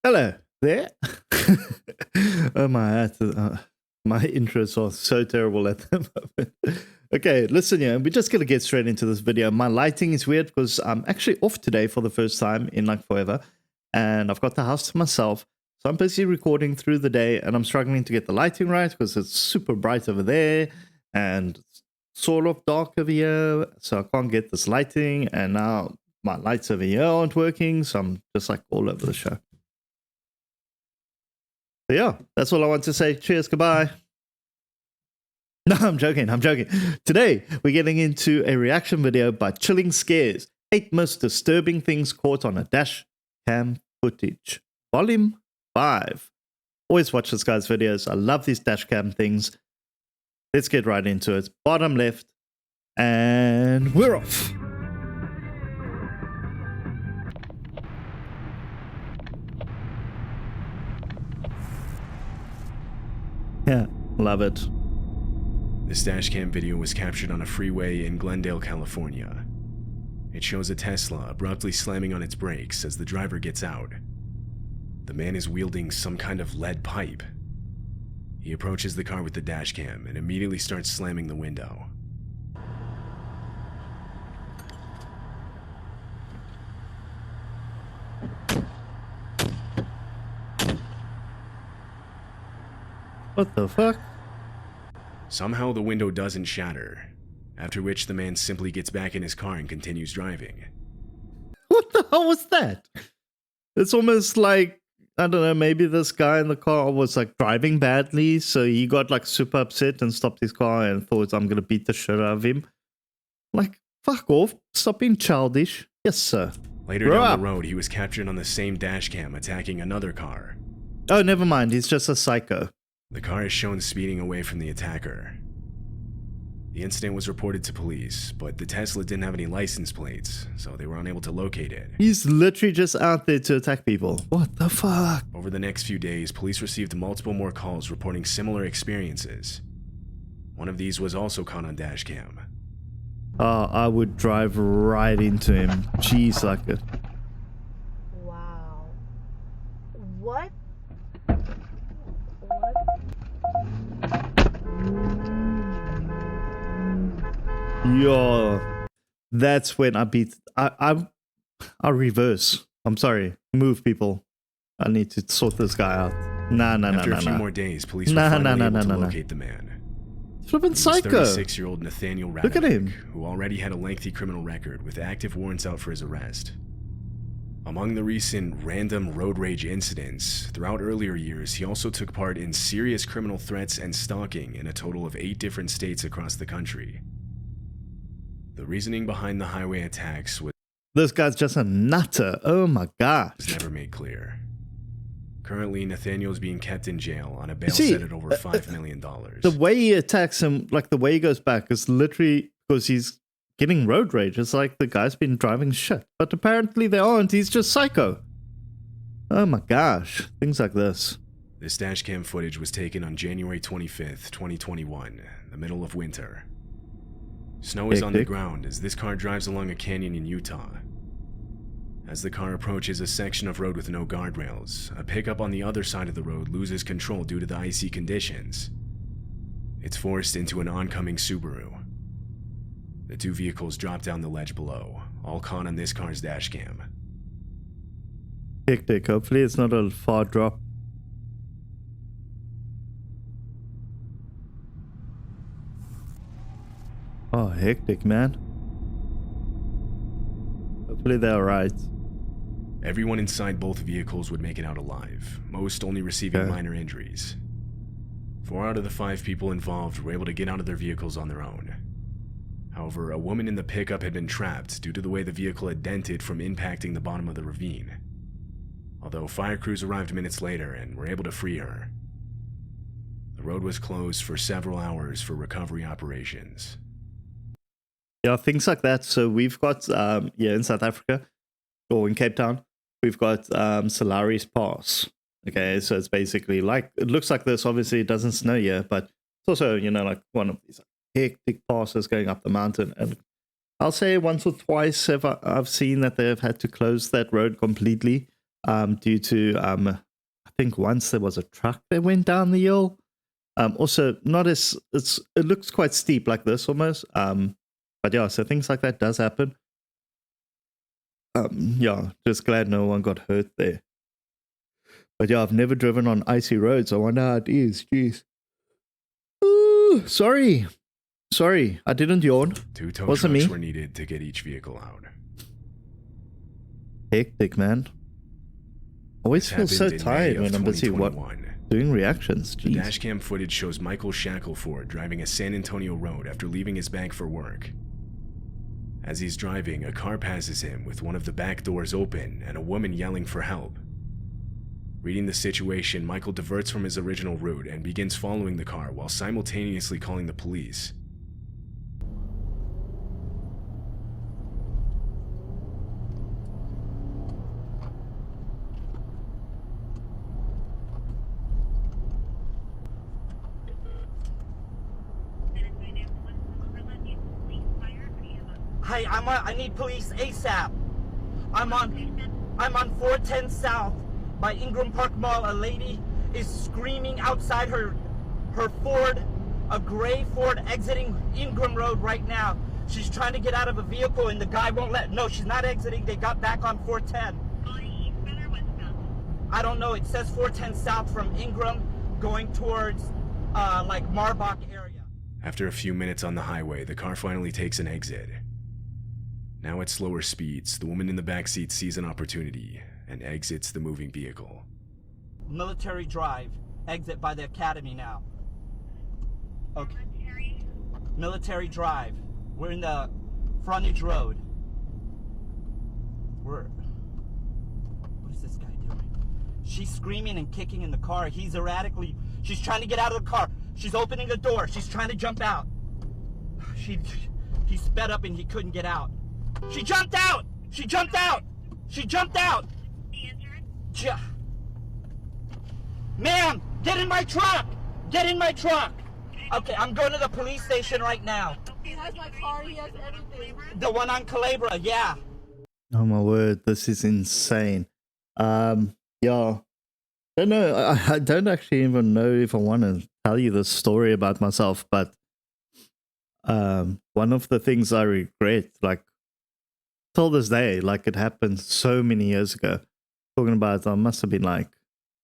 Hello there. Oh my intros are so terrible at the moment. Okay, listen here. We're just gonna get straight into this video. My lighting is weird because I'm actually off today for the first time in like forever, and I've got the house to myself. So I'm busy recording through the day, and I'm struggling to get the lighting right because it's super bright over there and it's sort of dark over here. So I can't get this lighting, and now my lights over here aren't working. So I'm just like all over the show. So yeah, that's all I want to say. Cheers, goodbye. No, I'm joking. Today, we're getting into a reaction video by Chilling Scares. 8 most disturbing things caught on a dash cam footage. Volume 5. Always watch this guy's videos. I love these dash cam things. Let's get right into it. Bottom left. And we're off. Yeah, love it. This dashcam video was captured on a freeway in Glendale, California. It shows a Tesla abruptly slamming on its brakes as the driver gets out. The man is wielding some kind of lead pipe. He approaches the car with the dashcam and immediately starts slamming the window. What the fuck? Somehow the window doesn't shatter, after which the man simply gets back in his car and continues driving. What the hell was that? It's almost like, I don't know, maybe this guy in the car was like driving badly, so he got like super upset and stopped his car and thought, I'm gonna beat the shit out of him. Like, fuck off, stop being childish. Yes, sir. Later down the road, he was captured on the same dashcam attacking another car. Oh, never mind, he's just a psycho. The car is shown speeding away from the attacker. The incident was reported to police, but the Tesla didn't have any license plates, so they were unable to locate it. He's literally just out there to attack people. What the fuck? Over the next few days, police received multiple more calls reporting similar experiences. One of these was also caught on dashcam. Oh, I would drive right into him. Jeez, like it. Wow. What? Yo, that's when I beat. I reverse. I'm sorry. Move, people. I need to sort this guy out. After a few more days, police were finally able to locate the man. Flippin' psycho. 36-year-old Nathaniel Radovic, look at him, who already had a lengthy criminal record with active warrants out for his arrest. Among the recent random road rage incidents, throughout earlier years, he also took part in serious criminal threats and stalking in a total of 8 different states across the country. The reasoning behind the highway attacks was this guy's just a nutter. Oh my gosh. Never made clear. Currently, Nathaniel is being kept in jail on a bail set at over $5 million. The way he attacks him, like the way he goes back, is literally because he's getting road rage. It's like the guy's been driving shit. But apparently they aren't. He's just psycho. Oh my gosh. Things like this. This dashcam footage was taken on January 25th, 2021, the middle of winter. Snow is on the ground as this car drives along a canyon in Utah. As the car approaches a section of road with no guardrails, a pickup on the other side of the road loses control due to the icy conditions. It's forced into an oncoming Subaru. The 2 vehicles drop down the ledge below, all caught on this car's dashcam. Hectic. Hopefully it's not a far drop. Oh, hectic, man. Hopefully they're alright. Everyone inside both vehicles would make it out alive, most only receiving minor injuries. 4 out of the 5 people involved were able to get out of their vehicles on their own. However, a woman in the pickup had been trapped due to the way the vehicle had dented from impacting the bottom of the ravine. Although fire crews arrived minutes later and were able to free her. The road was closed for several hours for recovery operations. Yeah, things like that. So we've got, in South Africa, or in Cape Town, we've got Solaris Pass. Okay, so it's basically like, it looks like this. Obviously, it doesn't snow here, but it's also, like one of these hectic passes going up the mountain. And I'll say once or twice I've seen that they've had to close that road completely due to I think once there was a truck that went down the hill. Also, not as it looks quite steep like this almost. But yeah, so things like that does happen. Yeah, just glad no one got hurt there. But yeah, I've never driven on icy roads. I wonder how it is. Jeez. Ooh, sorry, I didn't yawn. 2 tow Wasn't trucks me. were needed to get each vehicle out. Hectic, man. Always feel so tired when I'm busy doing reactions. The Jeez. dashcam footage shows Michael Shackelford driving a San Antonio road after leaving his bank for work. As he's driving, a car passes him with one of the back doors open and a woman yelling for help. Reading the situation, Michael diverts from his original route and begins following the car while simultaneously calling the police. Hey, I need police ASAP. I'm on 410 South by Ingram Park Mall. A lady is screaming outside her Ford, a gray Ford exiting Ingram Road right now. She's trying to get out of a vehicle and the guy won't let. No, she's not exiting. They got back on 410. I don't know. It says 410 South from Ingram going towards like Marbach area. After a few minutes on the highway, the car finally takes an exit. Now at slower speeds, the woman in the backseat sees an opportunity and exits the moving vehicle. Military Drive, exit by the academy now. Okay. Military Drive. We're in the frontage road. What is this guy doing? She's screaming and kicking in the car. He's erratically, she's trying to get out of the car. She's opening the door. She's trying to jump out. He sped up and he couldn't get out. She jumped out! She jumped out! She jumped out! Ma'am, get in my truck! Get in my truck! Okay, I'm going to the police station right now. He has my car, he has everything. The one on Calabria, yeah. Oh my word, this is insane. Yeah. Don't know. I don't actually even know if I want to tell you this story about myself, but one of the things I regret, like till this day, like it happened so many years ago. Talking about, I must have been like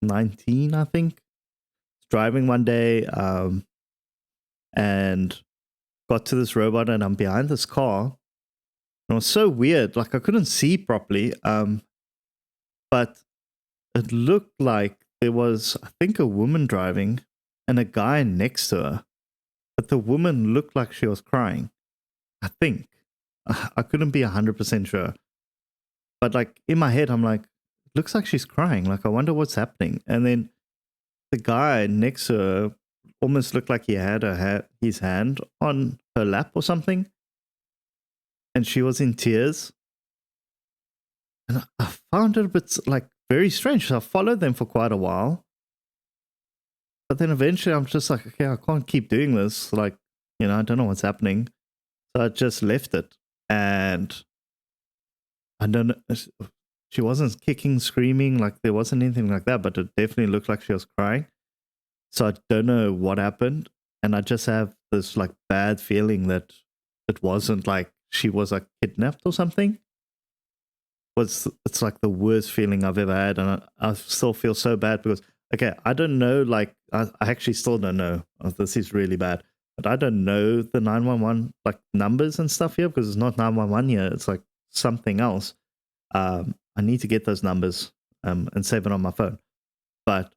19, I think. Driving one day, and got to this robot, and I'm behind this car. And it was so weird, like I couldn't see properly. But it looked like there was, I think, a woman driving and a guy next to her. But the woman looked like she was crying. I think. I couldn't be 100% sure. But like in my head, I'm like, it looks like she's crying. Like, I wonder what's happening. And then the guy next to her almost looked like he had his hand on her lap or something. And she was in tears. And I found it a bit like very strange. So I followed them for quite a while. But then eventually I'm just like, okay, I can't keep doing this. Like, you know, I don't know what's happening. So I just left it. And I don't know. She wasn't kicking, screaming, like there wasn't anything like that, but it definitely looked like she was crying. So I don't know what happened. And I just have this like bad feeling that it wasn't like she was like kidnapped or something. It's like the worst feeling I've ever had. And I still feel so bad because, okay, I don't know, like, I actually still don't know. Oh, this is really bad. But I don't know the 911 like numbers and stuff here because it's not 911 here. It's like something else. I need to get those numbers and save it on my phone. But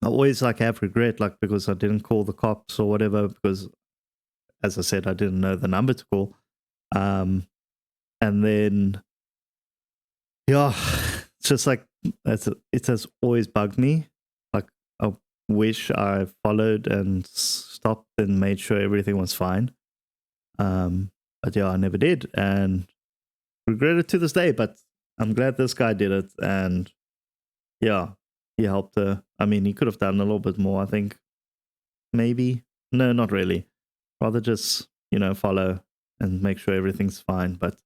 I always like have regret, like because I didn't call the cops or whatever. Because, as I said, I didn't know the number to call. And then, yeah, it's just like it has always bugged me. Like I wish I followed and stopped and made sure everything was fine. But yeah, I never did, and regret it to this day. But I'm glad this guy did it, and yeah, he helped her. I mean, he could have done a little bit more, I think. Maybe. No, not really. Rather just, you know, follow and make sure everything's fine. But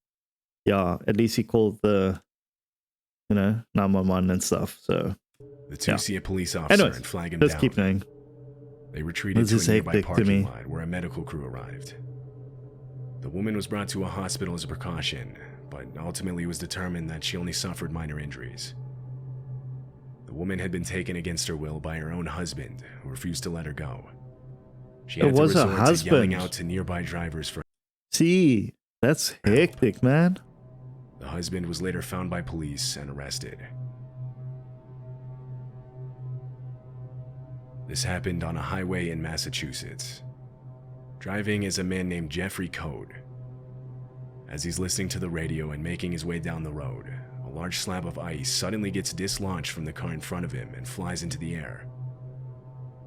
yeah, at least he called the you know, 911 and stuff. So The two yeah. see a police officer Anyways, and flag him let's down. keep going. They retreated This to is a nearby hectic to parking me. lot where a medical crew arrived. The woman was brought to a hospital as a precaution, but ultimately it was determined that she only suffered minor injuries. The woman had been taken against her will by her own husband, who refused to let her go. She had It to was her resort to yelling husband. out to nearby drivers for See, that's hectic, man. The husband was later found by police and arrested. This happened on a highway in Massachusetts. Driving is a man named Jeffrey Code. As he's listening to the radio and making his way down the road, a large slab of ice suddenly gets dislodged from the car in front of him and flies into the air.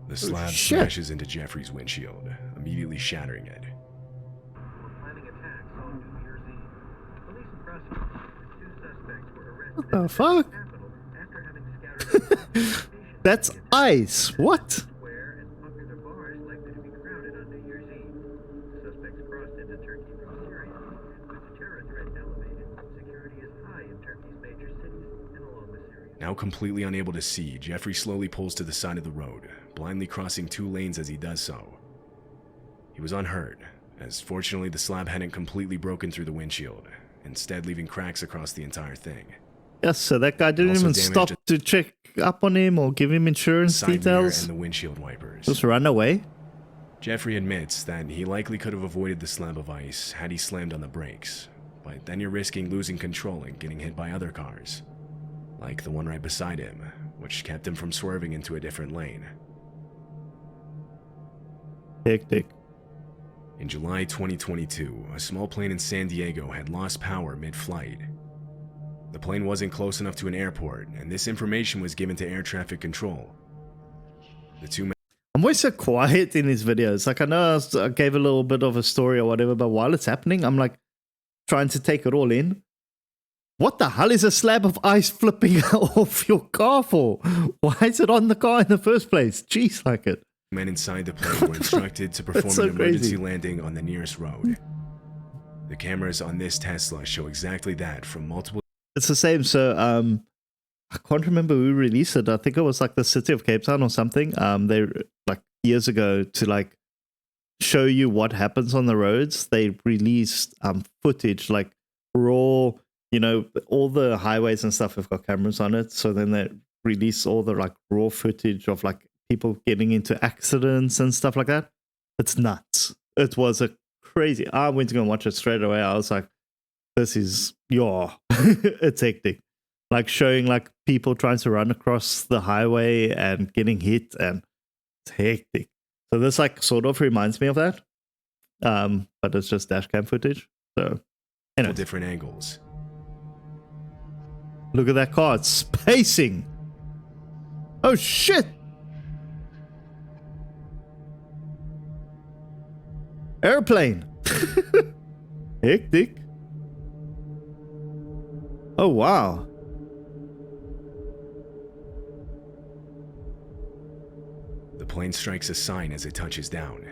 The slab shit. smashes into Jeffrey's windshield, immediately shattering it. Planning attacks on New Year's Eve. Police and prosecutors, two suspects were arrested What the fuck? Capitol after having scattered That's ice. What? square and popular bars likely to be crowded on New Year's Eve. Suspects crossed into Turkey from Syria. With the terror threat elevated, security is high in Turkey's major cities and along the Syrian. Now completely unable to see, Jeffrey slowly pulls to the side of the road, blindly crossing 2 lanes as he does so. He was unhurt, as fortunately the slab hadn't completely broken through the windshield, instead leaving cracks across the entire thing. Yes, so that guy didn't Also even damaged stop to check up on him or give him insurance Side mirror details. and the windshield wipers. Just run away. Jeffrey admits that he likely could have avoided the slab of ice had he slammed on the brakes, but then you're risking losing control and getting hit by other cars, like the one right beside him, which kept him from swerving into a different lane. Hectic. In July 2022, a small plane in San Diego had lost power mid-flight. The plane wasn't close enough to an airport, and this information was given to air traffic control. The two men I'm always so quiet in his videos. Like, I know I gave a little bit of a story or whatever, but while it's happening, I'm like trying to take it all in. What the hell is a slab of ice flipping off your car for? Why is it on the car in the first place? Jeez, like it. men inside the plane were instructed to perform so an emergency crazy. landing on the nearest road. The cameras on this Tesla show exactly that from multiple It's the same. So, I can't remember who released it. I think it was like the city of Cape Town or something. They like years ago to like show you what happens on the roads. They released footage like raw. You know, all the highways and stuff have got cameras on it. So then they release all the like raw footage of like people getting into accidents and stuff like that. It's nuts. It was a crazy. I went to go and watch it straight away. I was like, this is it's hectic. Like showing like people trying to run across the highway and getting hit, and it's hectic. So this like sort of reminds me of that. But it's just dashcam footage. So anyway, different angles. look at that car. It's spacing. Oh shit. Airplane. Hectic. Oh wow. The plane strikes a sign as it touches down.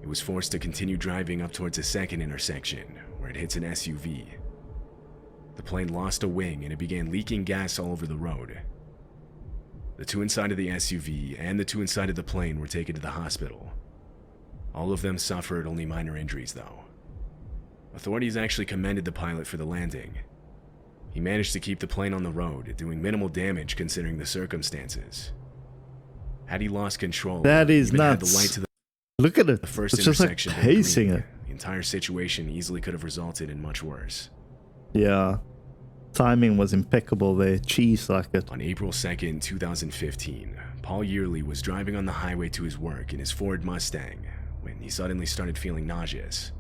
It was forced to continue driving up towards a second intersection, where it hits an SUV. The plane lost a wing and it began leaking gas all over the road. The two inside of the SUV and the two inside of the plane were taken to the hospital. All of them suffered only minor injuries, though. Authorities actually commended the pilot for the landing. He managed to keep the plane on the road, doing minimal damage considering the circumstances. Had he lost control, That is even had the nuts. light to Look at it. the first It's just like intersection been pacing green, it. the entire situation easily could have resulted in much worse. Yeah. Timing was impeccable there. Cheese like it. On April 2nd, 2015, Paul Yearley was driving on the highway to his work in his Ford Mustang when he suddenly started feeling nauseous.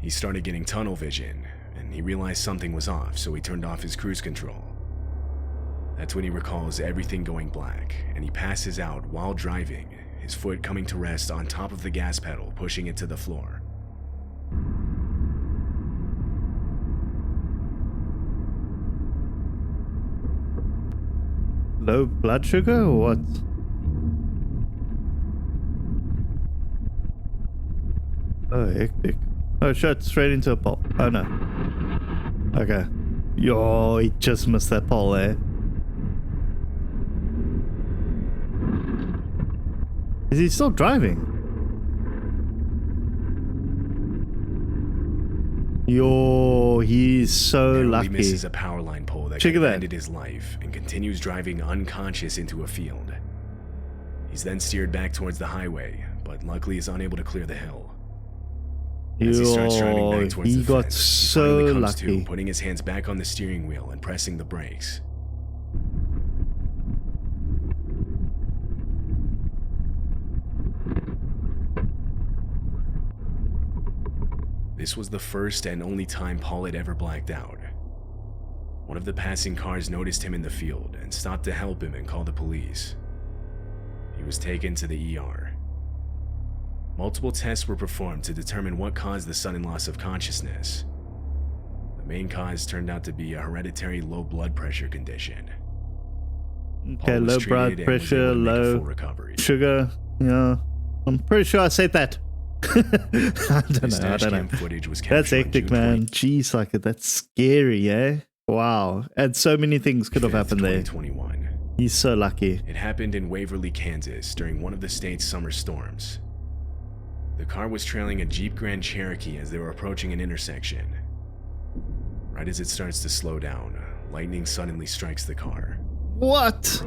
He started getting tunnel vision, and he realized something was off, so he turned off his cruise control. That's when he recalls everything going black, and he passes out while driving, his foot coming to rest on top of the gas pedal, pushing it to the floor. Low blood sugar or what? Oh, hectic. Oh shit, straight into a pole. Oh no. Okay. Yo, he just missed that pole there. Is he still driving? Yo, he's so Narrowly lucky. misses a power line pole that Check could it have out. ended his life and continues driving unconscious into a field. He's then steered back towards the highway, but luckily is unable to clear the hill. As he starts driving Yo, back towards he the got fence, he so finally comes lucky. to, putting his hands back on the steering wheel and pressing the brakes. This was the first and only time Paul had ever blacked out. One of the passing cars noticed him in the field and stopped to help him and call the police. He was taken to the ER. Multiple tests were performed to determine what caused the sudden loss of consciousness. The main cause turned out to be a hereditary low blood pressure condition. Okay, Paul was low treated blood and was pressure, able to make a low full recovery. sugar. Yeah, I'm pretty sure I said that. I This don't know. Dashcam footage was captured That's on hectic, June man. Jeez, like that's scary, eh? Wow. And so many things could have 25th, happened there. 2021. He's so lucky. It happened in Waverly, Kansas during one of the state's summer storms. The car was trailing a Jeep Grand Cherokee as they were approaching an intersection. Right as it starts to slow down, lightning suddenly strikes the car. What?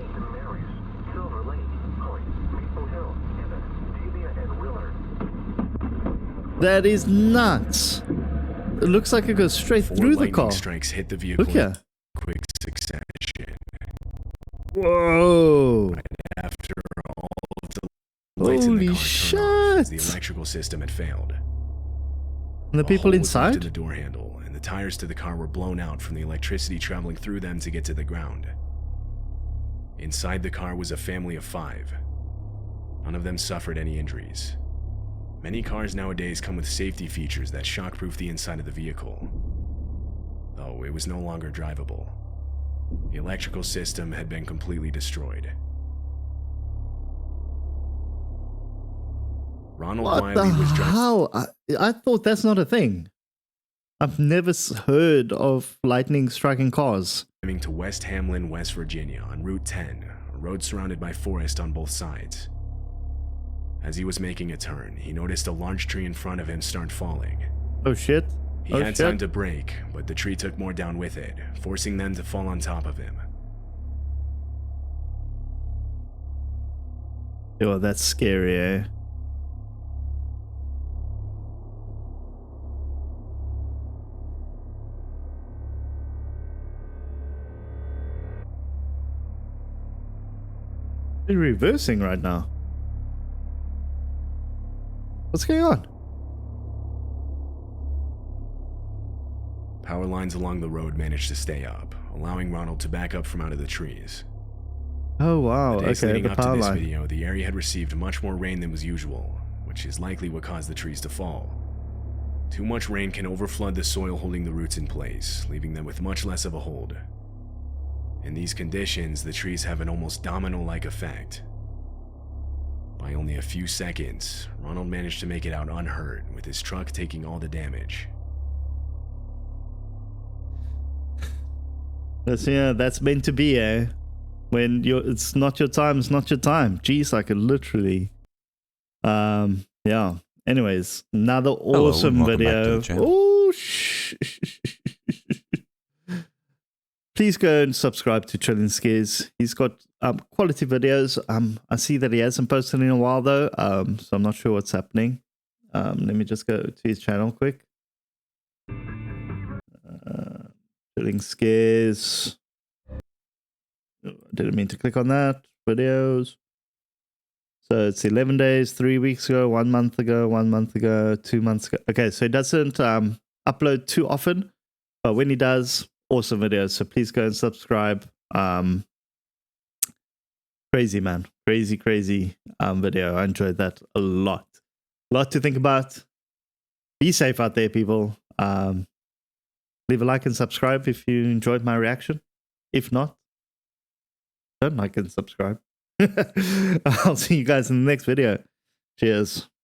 That is nuts. It looks like it goes straight Four through the lightning car. strikes hit the vehicle Look here. in quick succession. Whoa. After all of the lights in the Holy car turned off as the shit. electrical system had failed. And the A people hole was left in inside? the door handle, and the tires to the car were blown out from the electricity traveling through them to get to the ground. Inside the car was a family of 5. None of them suffered any injuries. Many cars nowadays come with safety features that shockproof the inside of the vehicle, though it was no longer drivable. The electrical system had been completely destroyed. Ronald What Wiley the was driving. hell? I thought that's not a thing. I've never heard of lightning striking cars. To West Hamlin, West Virginia on Route 10, a road surrounded by forest on both sides. As he was making a turn, he noticed a large tree in front of him start falling. Oh shit. He Oh had time shit. to brake, but the tree took more down with it, forcing them to fall on top of him. Yo, that's scary, eh? They're reversing right now. What's going on? Power lines along the road managed to stay up, allowing Ronald to back up from out of the trees. Oh wow, The days okay, leading the up to power this line. video, the area had received much more rain than was usual, which is likely what caused the trees to fall. Too much rain can overflood the soil holding the roots in place, leaving them with much less of a hold. In these conditions, the trees have an almost domino-like effect. By only a few seconds, Ronald managed to make it out unhurt, with his truck taking all the damage. That's meant to be, eh? When it's not your time, it's not your time. Jeez, I could literally. Yeah. Anyways, another awesome and welcome back to video. the channel. Oh, please go and subscribe to Trillion Scares. He's got quality videos. I see that he hasn't posted in a while though. So I'm not sure what's happening. Let me just go to his channel quick. Trillion Scares. Oh, didn't mean to click on that. Videos. So it's 11 days, 3 weeks ago, 1 month ago, 1 month ago, 2 months ago. Okay, so he doesn't upload too often, but when he does, awesome videos. So please go and subscribe. Crazy, man. Crazy video. I enjoyed that a lot. A lot to think about. Be safe out there, people. Leave a like and subscribe if you enjoyed my reaction. If not, don't like and subscribe. I'll see you guys in the next video. Cheers.